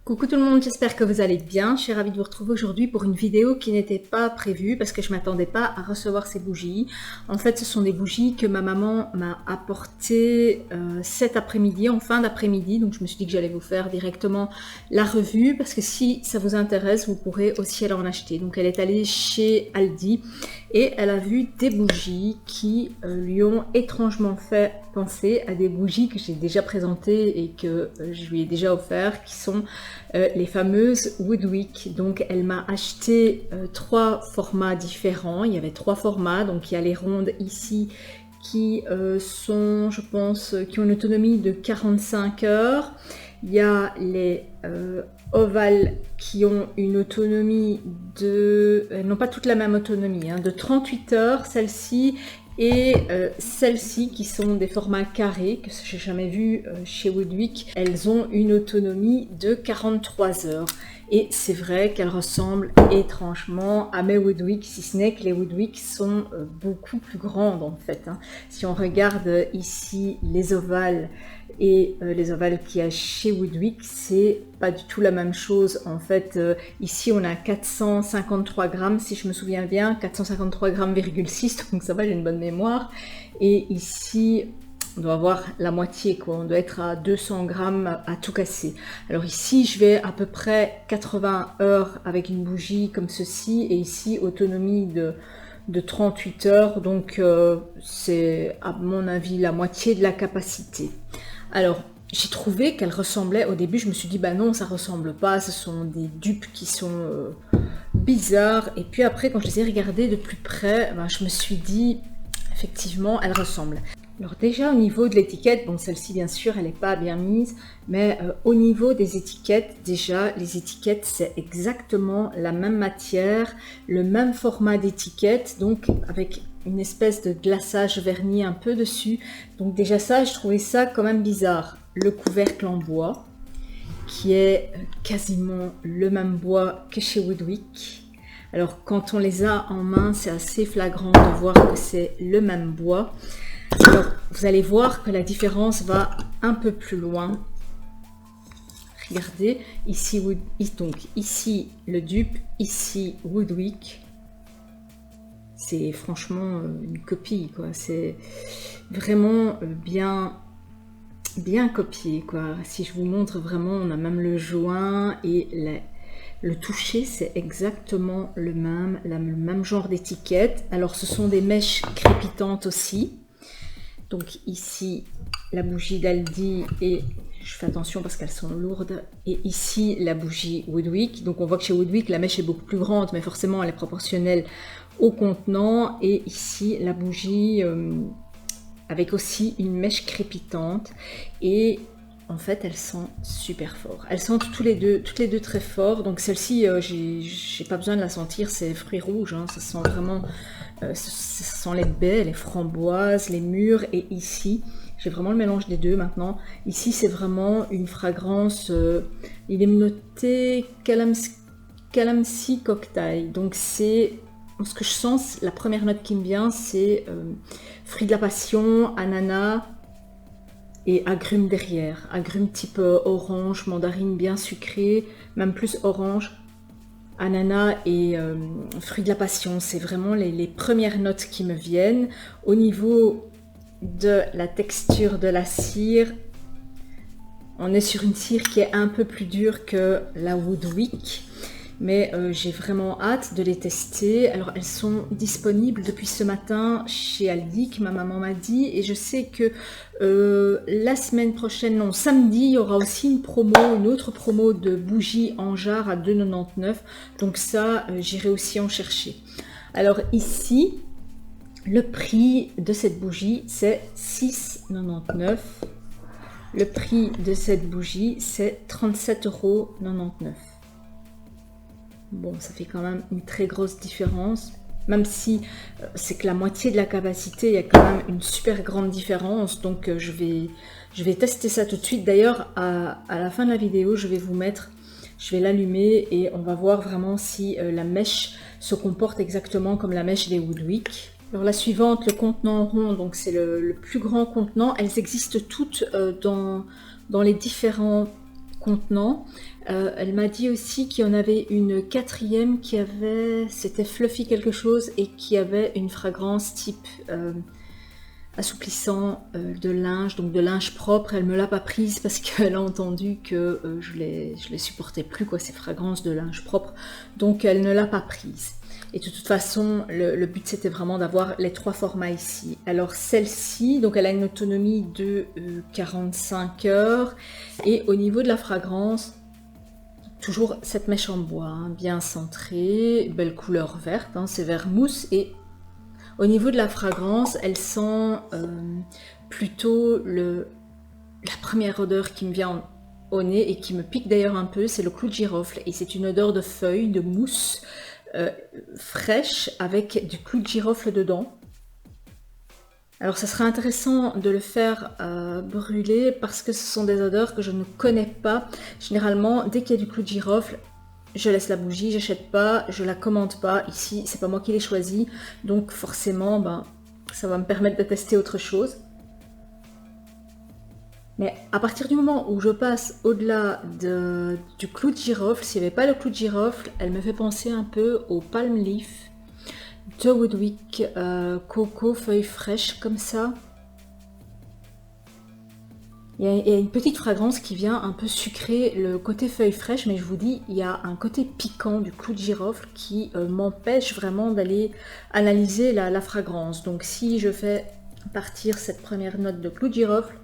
Coucou tout le monde, j'espère que vous allez bien. Je suis ravie de vous retrouver aujourd'hui pour une vidéo qui n'était pas prévue parce que je ne m'attendais pas à recevoir ces bougies. En fait, ce sont des bougies que ma maman m'a apportées cet après-midi, en fin d'après-midi. Donc je me suis dit que j'allais vous faire directement la revue parce que si ça vous intéresse, vous pourrez aussi aller en acheter. Donc elle est allée chez Aldi et elle a vu des bougies qui lui ont étrangement fait penser à des bougies que j'ai déjà présentées et que je lui ai déjà offert, qui sont les fameuses Woodwick. Donc elle m'a acheté 3 formats différents. Il y avait 3 formats, donc il y a les rondes ici qui sont, je pense, qui ont une autonomie de 45 heures. Il y a les ovales qui ont une autonomie de... elles n'ont pas toutes la même autonomie, hein, de 38 heures, celle-ci, et celles-ci qui sont des formats carrés, que je n'ai jamais vu chez Woodwick, elles ont une autonomie de 43 heures. Et c'est vrai qu'elles ressemblent étrangement à mes Woodwick, si ce n'est que les Woodwick sont beaucoup plus grandes en fait. Hein. Si on regarde ici les ovales et les ovales qu'il y a chez Woodwick, c'est pas du tout la même chose. En fait, ici on a 453 grammes, si je me souviens bien, 453 grammes,6, donc ça va, j'ai une bonne mémoire. Et ici, on doit avoir la moitié, quoi. On doit être à 200 grammes à tout casser. Alors ici, je vais à peu près 80 heures avec une bougie comme ceci, et ici, autonomie de 38 heures, donc c'est à mon avis la moitié de la capacité. Alors, j'ai trouvé qu'elle ressemblait, au début je me suis dit bah non, ça ressemble pas, ce sont des dupes qui sont bizarres, et puis après quand je les ai regardées de plus près, ben, je me suis dit effectivement elles ressemblent. Alors déjà au niveau de l'étiquette, bon celle-ci bien sûr elle n'est pas bien mise, mais au niveau des étiquettes, déjà les étiquettes c'est exactement la même matière, le même format d'étiquette, donc avec une espèce de glaçage vernis un peu dessus. Donc déjà ça, je trouvais ça quand même bizarre. Le couvercle en bois, qui est quasiment le même bois que chez Woodwick. Alors quand on les a en main, c'est assez flagrant de voir que c'est le même bois. Alors vous allez voir que la différence va un peu plus loin. Regardez, ici, donc ici le dupe, ici Woodwick. C'est franchement une copie, quoi. C'est vraiment bien copié, quoi. Si je vous montre vraiment, on a même le joint et le toucher, c'est exactement le même genre d'étiquette. Alors ce sont des mèches crépitantes aussi. Donc ici la bougie d'Aldi, et je fais attention parce qu'elles sont lourdes, et ici la bougie Woodwick. Donc on voit que chez Woodwick la mèche est beaucoup plus grande, mais forcément elle est proportionnelle au contenant. Et ici la bougie avec aussi une mèche crépitante, et en fait elles sentent super fort. Elles sentent toutes les deux très fort. Donc celle-ci j'ai pas besoin de la sentir, c'est fruits rouges, hein. Ça sent vraiment ça sent les baies, les framboises, les mûres, et ici j'ai vraiment le mélange des deux maintenant. Ici c'est vraiment une fragrance, il est noté Calamsi Cocktail, donc c'est ce que je sens, la première note qui me vient, c'est fruit de la passion, ananas et agrumes derrière. Agrumes type orange, mandarine bien sucrée, même plus orange, ananas et fruit de la passion. C'est vraiment les premières notes qui me viennent. Au niveau de la texture de la cire, on est sur une cire qui est un peu plus dure que la Woodwick. Mais j'ai vraiment hâte de les tester. Alors elles sont disponibles depuis ce matin chez Aldi, que ma maman m'a dit, et je sais que la semaine prochaine, non, samedi, il y aura aussi une autre promo de bougies en jarre à 2,99 €. Donc ça, j'irai aussi en chercher. Alors ici, le prix de cette bougie, c'est 6,99 €. Le prix de cette bougie, c'est 37,99 €. Bon, ça fait quand même une très grosse différence, même si c'est que la moitié de la capacité, il y a quand même une super grande différence. Donc je vais tester ça tout de suite. D'ailleurs, à la fin de la vidéo, je vais l'allumer et on va voir vraiment si la mèche se comporte exactement comme la mèche des Woodwick. Alors la suivante, le contenant rond, donc c'est le plus grand contenant. Elles existent toutes dans les différents contenant. Elle m'a dit aussi qu'il y en avait une quatrième qui avait, c'était Fluffy quelque chose, et qui avait une fragrance type assouplissant de linge, donc de linge propre. Elle me l'a pas prise parce qu'elle a entendu que je les supportais plus, quoi, ces fragrances de linge propre, donc elle ne l'a pas prise. Et de toute façon, le but c'était vraiment d'avoir les 3 formats ici. Alors celle-ci, donc elle a une autonomie de 45 heures, et au niveau de la fragrance, toujours cette mèche en bois, hein, bien centrée, belle couleur verte, hein, c'est vert mousse, et au niveau de la fragrance, elle sent plutôt la première odeur qui me vient au nez et qui me pique d'ailleurs un peu, c'est le clou de girofle. Et c'est une odeur de feuilles, de mousse fraîche avec du clou de girofle dedans. Alors ça serait intéressant de le faire brûler parce que ce sont des odeurs que je ne connais pas. Généralement, dès qu'il y a du clou de girofle, je laisse la bougie, j'achète pas, je la commande pas. Ici, c'est pas moi qui l'ai choisi, donc forcément, ça va me permettre de tester autre chose. Mais à partir du moment où je passe au-delà du clou de girofle, s'il n'y avait pas le clou de girofle, elle me fait penser un peu au palm leaf de Woodwick, coco, feuilles fraîches comme ça. Il y a une petite fragrance qui vient un peu sucrer le côté feuille fraîche, mais je vous dis, il y a un côté piquant du clou de girofle qui m'empêche vraiment d'aller analyser la fragrance. Donc si je fais partir cette première note de clou de girofle,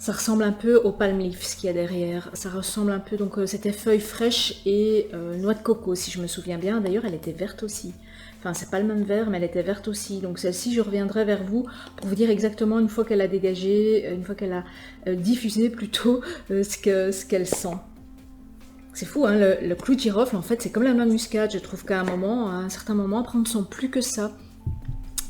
ça ressemble un peu au palm leaf, ce qu'il y a derrière. Ça ressemble un peu, donc c'était feuille fraîche et noix de coco, si je me souviens bien. D'ailleurs, elle était verte aussi. Enfin, c'est pas le même vert, mais elle était verte aussi. Donc celle-ci, je reviendrai vers vous pour vous dire exactement, une fois qu'elle a dégagé, une fois qu'elle a diffusé plutôt, ce qu'elle sent. C'est fou, hein, le clou de girofle, en fait, c'est comme la noix de muscade. Je trouve qu'à un certain moment, après, on ne sent plus que ça.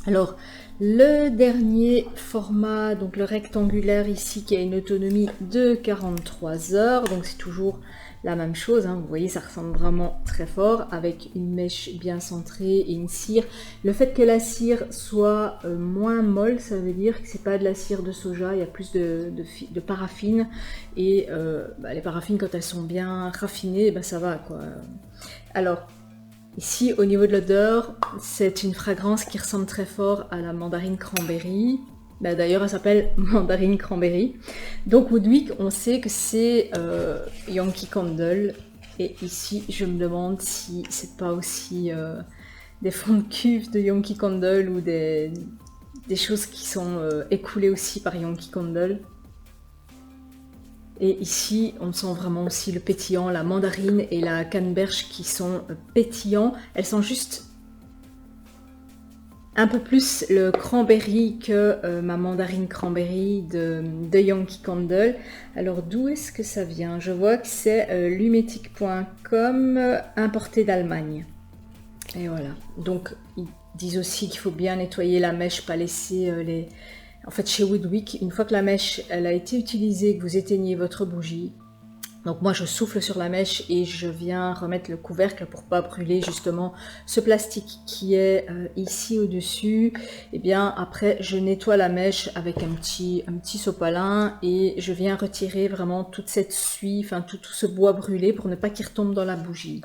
Alors, le dernier format, donc le rectangulaire ici, qui a une autonomie de 43 heures, donc c'est toujours la même chose, hein. Vous voyez, ça ressemble vraiment très fort, avec une mèche bien centrée et une cire. Le fait que la cire soit moins molle, ça veut dire que c'est pas de la cire de soja, il y a plus de paraffine, et les paraffines, quand elles sont bien raffinées, ça va, quoi. Alors, ici, au niveau de l'odeur, c'est une fragrance qui ressemble très fort à la mandarine cranberry. D'ailleurs, elle s'appelle mandarine cranberry. Donc Woodwick, on sait que c'est Yankee Candle. Et ici, je me demande si c'est pas aussi des fonds de cuve de Yankee Candle ou des choses qui sont écoulées aussi par Yankee Candle. Et ici, on sent vraiment aussi le pétillant, la mandarine et la canneberge qui sont pétillants. Elles sont juste un peu plus le cranberry que ma mandarine cranberry de Yankee Candle. Alors d'où est-ce que ça vient? Je vois que c'est lumetic.com, importé d'Allemagne. Et voilà. Donc ils disent aussi qu'il faut bien nettoyer la mèche, pas laisser les... En fait, chez Woodwick, une fois que la mèche elle a été utilisée, que vous éteignez votre bougie, donc moi je souffle sur la mèche et je viens remettre le couvercle pour pas brûler justement ce plastique qui est ici au-dessus. Et bien après je nettoie la mèche avec un petit sopalin et je viens retirer vraiment toute cette suie, enfin tout ce bois brûlé pour ne pas qu'il retombe dans la bougie.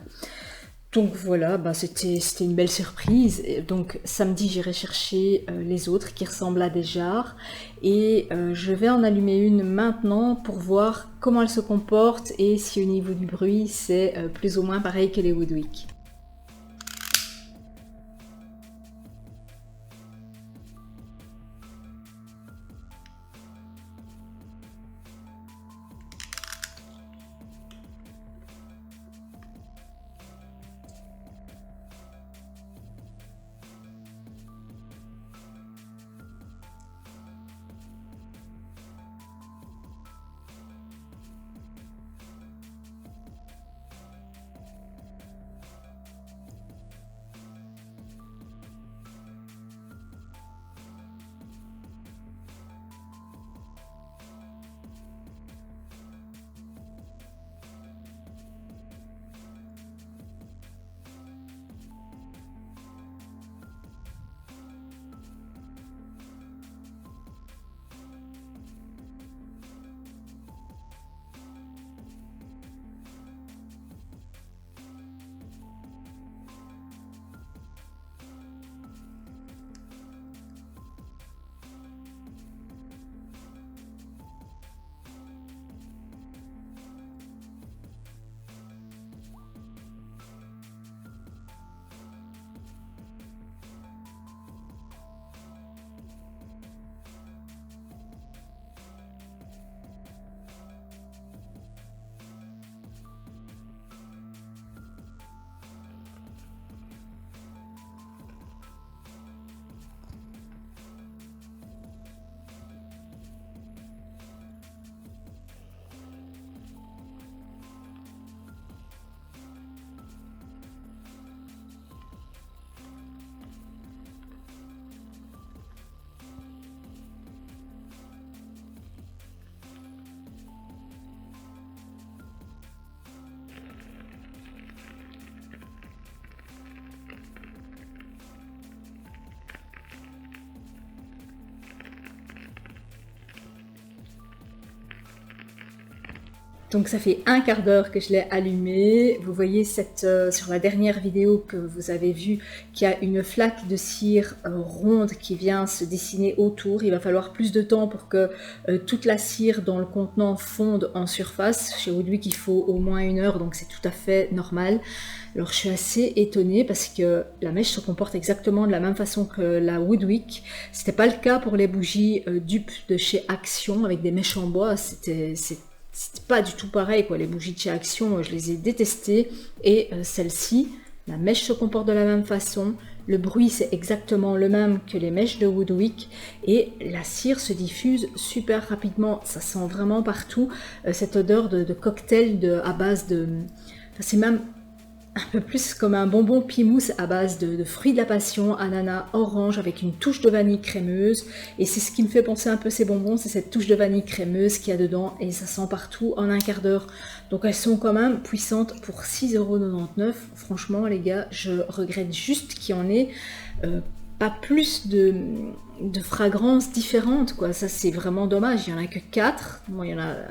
Donc voilà, c'était une belle surprise. Et donc samedi, j'irai chercher les autres qui ressemblent à des jarres. Et je vais en allumer une maintenant pour voir comment elle se comporte et si au niveau du bruit, c'est plus ou moins pareil que les Woodwick. Donc ça fait un quart d'heure que je l'ai allumé. Vous voyez sur la dernière vidéo que vous avez vue qu'il y a une flaque de cire ronde qui vient se dessiner autour. Il va falloir plus de temps pour que toute la cire dans le contenant fonde en surface. Chez Woodwick il faut au moins 1 heure, donc c'est tout à fait normal. Alors je suis assez étonnée parce que la mèche se comporte exactement de la même façon que la Woodwick. C'était pas le cas pour les bougies dupes de chez Action avec des mèches en bois. C'était pas du tout pareil, quoi. Les bougies de chez Action, je les ai détestées. Et celle-ci, la mèche se comporte de la même façon. Le bruit, c'est exactement le même que les mèches de Woodwick. Et la cire se diffuse super rapidement. Ça sent vraiment partout cette odeur de cocktail à base de... Enfin, c'est même un peu plus comme un bonbon pimousse à base de fruits de la passion, ananas, orange, avec une touche de vanille crémeuse. Et c'est ce qui me fait penser un peu ces bonbons, c'est cette touche de vanille crémeuse qu'il y a dedans. Et ça sent partout en un quart d'heure. Donc elles sont quand même puissantes pour 6,99 €. Franchement les gars, je regrette juste qu'il y en ait pas plus de fragrances différentes, quoi. Ça c'est vraiment dommage. Il n'y en a que 4. Moi,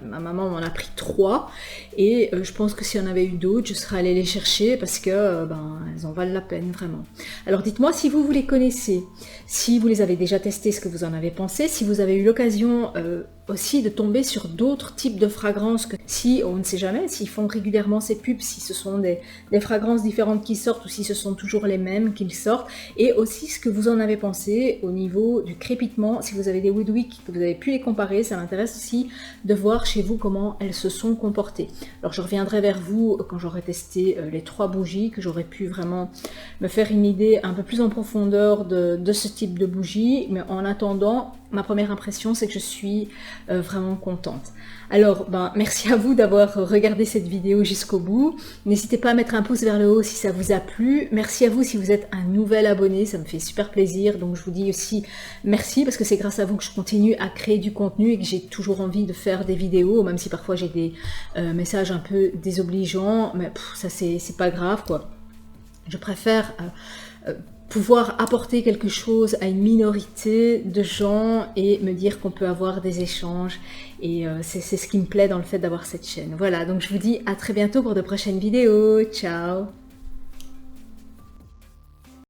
ma maman m'en a pris 3 et je pense que s'il y en avait eu d'autres, je serais allée les chercher parce que elles en valent la peine vraiment. Alors dites-moi si vous les connaissez, si vous les avez déjà testées, ce que vous en avez pensé, si vous avez eu l'occasion aussi de tomber sur d'autres types de fragrances, que si on ne sait jamais, s'ils font régulièrement ces pubs, si ce sont des fragrances différentes qui sortent ou si ce sont toujours les mêmes qui sortent, et aussi ce que vous en avez pensé au niveau du crépitement. Si vous avez des Woodwick, que vous avez pu les comparer, ça m'intéresse aussi de voir chez vous comment elles se sont comportées. Alors je reviendrai vers vous quand j'aurai testé les 3 bougies, que j'aurai pu vraiment me faire une idée un peu plus en profondeur de ce type de bougie, mais en attendant, ma première impression c'est que je suis vraiment contente. Alors merci à vous d'avoir regardé cette vidéo jusqu'au bout. N'hésitez pas à mettre un pouce vers le haut si ça vous a plu. Merci à vous si vous êtes un nouvel abonné, ça me fait super plaisir. Donc je vous dis aussi merci parce que c'est grâce à vous que je continue à créer du contenu et que j'ai toujours envie de faire des vidéos, même si parfois j'ai des messages un peu désobligeants, mais ça c'est pas grave, quoi. Je préfère pouvoir apporter quelque chose à une minorité de gens et me dire qu'on peut avoir des échanges, et c'est ce qui me plaît dans le fait d'avoir cette chaîne. Voilà, donc je vous dis à très bientôt pour de prochaines vidéos. Ciao!